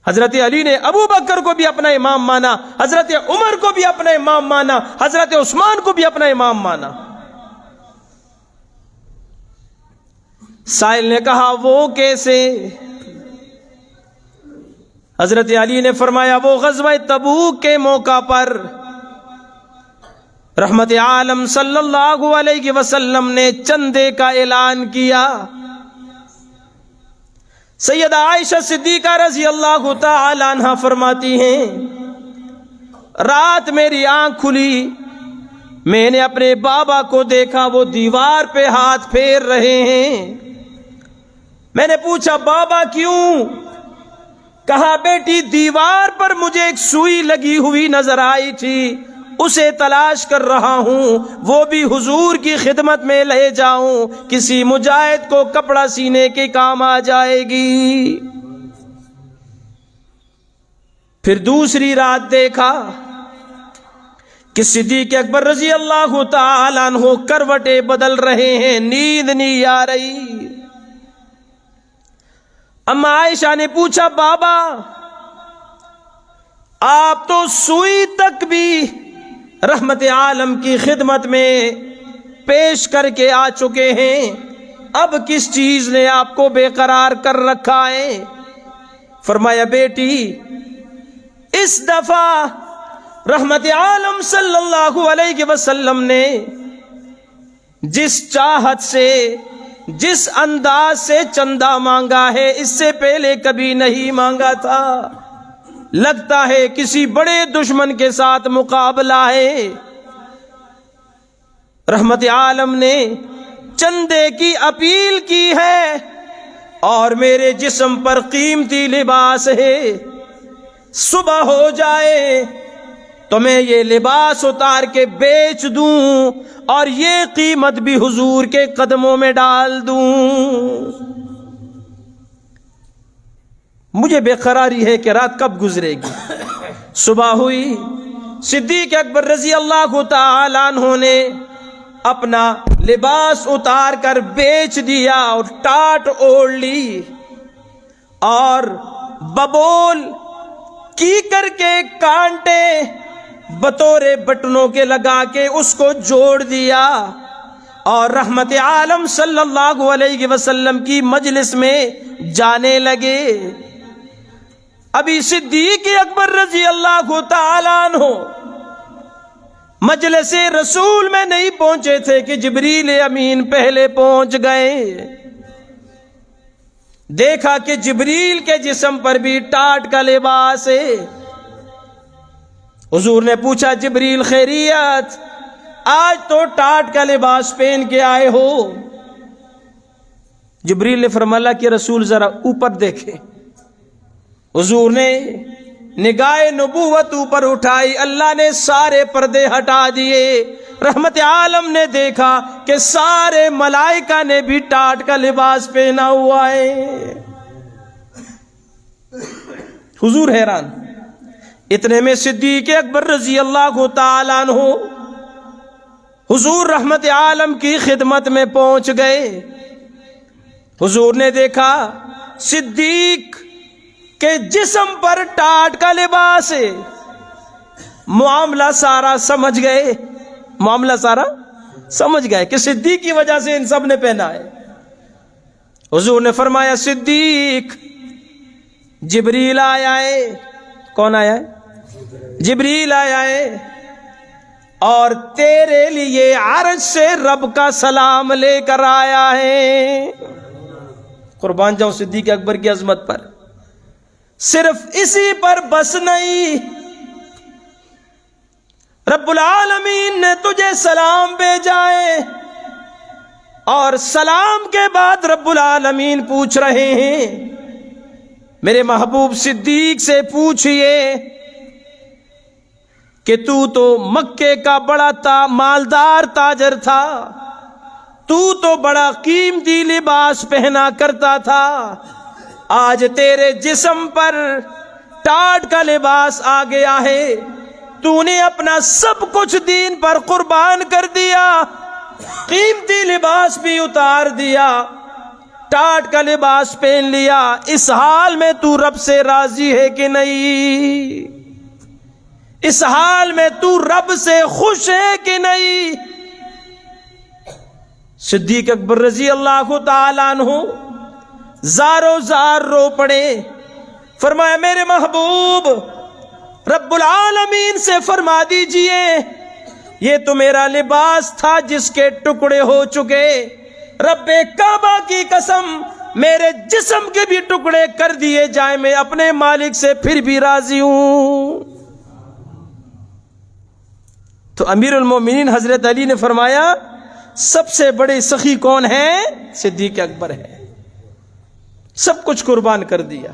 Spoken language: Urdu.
حضرت علی نے ابو بکر کو بھی اپنا امام مانا، حضرت عمر کو بھی اپنا امام مانا، حضرت عثمان کو بھی اپنا امام مانا۔ سائل نے کہا وہ کیسے؟ حضرت علی نے فرمایا وہ غزوہ تبوک کے موقع پر رحمت عالم صلی اللہ علیہ وسلم نے چندے کا اعلان کیا۔ سیدہ عائشہ صدیقہ رضی اللہ تعالی عنہا فرماتی ہیں رات میری آنکھ کھلی، میں نے اپنے بابا کو دیکھا وہ دیوار پہ ہاتھ پھیر رہے ہیں۔ میں نے پوچھا بابا کیوں؟ کہا بیٹی دیوار پر مجھے ایک سوئی لگی ہوئی نظر آئی تھی، اسے تلاش کر رہا ہوں، وہ بھی حضور کی خدمت میں لے جاؤں، کسی مجاہد کو کپڑا سینے کے کام آ جائے گی۔ پھر دوسری رات دیکھا کہ صدیق اکبر رضی اللہ تعالی عنہ کروٹیں بدل رہے ہیں، نیند نہیں آ رہی۔ اما عائشہ نے پوچھا بابا آپ تو سوئی تک بھی رحمت عالم کی خدمت میں پیش کر کے آ چکے ہیں، اب کس چیز نے آپ کو بے قرار کر رکھا ہے؟ فرمایا بیٹی اس دفعہ رحمت عالم صلی اللہ علیہ وسلم نے جس چاہت سے جس انداز سے چندہ مانگا ہے اس سے پہلے کبھی نہیں مانگا تھا، لگتا ہے کسی بڑے دشمن کے ساتھ مقابلہ ہے۔ رحمت عالم نے چندے کی اپیل کی ہے اور میرے جسم پر قیمتی لباس ہے، صبح ہو جائے تو میں یہ لباس اتار کے بیچ دوں اور یہ قیمت بھی حضور کے قدموں میں ڈال دوں۔ مجھے بے قراری ہے کہ رات کب گزرے گی۔ صبح ہوئی، صدیق اکبر رضی اللہ تعالی عنہ نے اپنا لباس اتار کر بیچ دیا اور ٹاٹ اوڑھ لی اور ببول کی کر کے کانٹے بطور بٹنوں کے لگا کے اس کو جوڑ دیا اور رحمت عالم صلی اللہ علیہ وسلم کی مجلس میں جانے لگے۔ ابھی صدیق اکبر رضی اللہ تعالی عنہ مجلس رسول میں نہیں پہنچے تھے کہ جبریل امین پہلے پہنچ گئے۔ دیکھا کہ جبریل کے جسم پر بھی ٹاٹ کا لباس ہے۔ حضور نے پوچھا جبریل خیریت؟ آج تو ٹاٹ کا لباس پہن کے آئے ہو۔ جبریل نے فرمایا کہ رسول ذرا اوپر دیکھیں۔ حضور نے نگاہ نبوت اوپر اٹھائی، اللہ نے سارے پردے ہٹا دیے، رحمت عالم نے دیکھا کہ سارے ملائکہ نے بھی ٹاٹ کا لباس پہنا ہوا ہے۔ حضور حیران۔ اتنے میں صدیق اکبر رضی اللہ تعالی عنہ حضور رحمت عالم کی خدمت میں پہنچ گئے۔ حضور نے دیکھا صدیق کے جسم پر ٹاٹ کا لباس ہے، معاملہ سارا سمجھ گئے، معاملہ سارا سمجھ گئے کہ صدیق کی وجہ سے ان سب نے پہنا ہے۔ حضور نے فرمایا صدیق جبریل آیا ہے۔ کون آیا ہے؟ جبریل آیا ہے اور تیرے لیے عرش سے رب کا سلام لے کر آیا ہے۔ قربان جاؤں صدیق اکبر کی عظمت پر۔ صرف اسی پر بس نہیں، رب العالمین نے تجھے سلام بھیجا ہے اور سلام کے بعد رب العالمین پوچھ رہے ہیں میرے محبوب صدیق سے پوچھئے کہ تو مکے کا بڑا مالدار تاجر تھا، تو بڑا قیمتی لباس پہنا کرتا تھا، آج تیرے جسم پر ٹاٹ کا لباس آ گیا ہے، تو نے اپنا سب کچھ دین پر قربان کر دیا، قیمتی لباس بھی اتار دیا، ٹاٹ کا لباس پہن لیا، اس حال میں تو رب سے راضی ہے کہ نہیں؟ اس حال میں تو رب سے خوش ہے کہ نہیں؟ صدیق اکبر رضی اللہ تعالیٰ عنہ زارو زار رو پڑے، فرمایا میرے محبوب رب العالمین سے فرما دیجئے یہ تو میرا لباس تھا جس کے ٹکڑے ہو چکے، رب کعبہ کی قسم میرے جسم کے بھی ٹکڑے کر دیے جائیں، میں اپنے مالک سے پھر بھی راضی ہوں۔ تو امیر المومنین حضرت علی نے فرمایا سب سے بڑے سخی کون ہیں؟ صدیق اکبر ہے، سب کچھ قربان کر دیا۔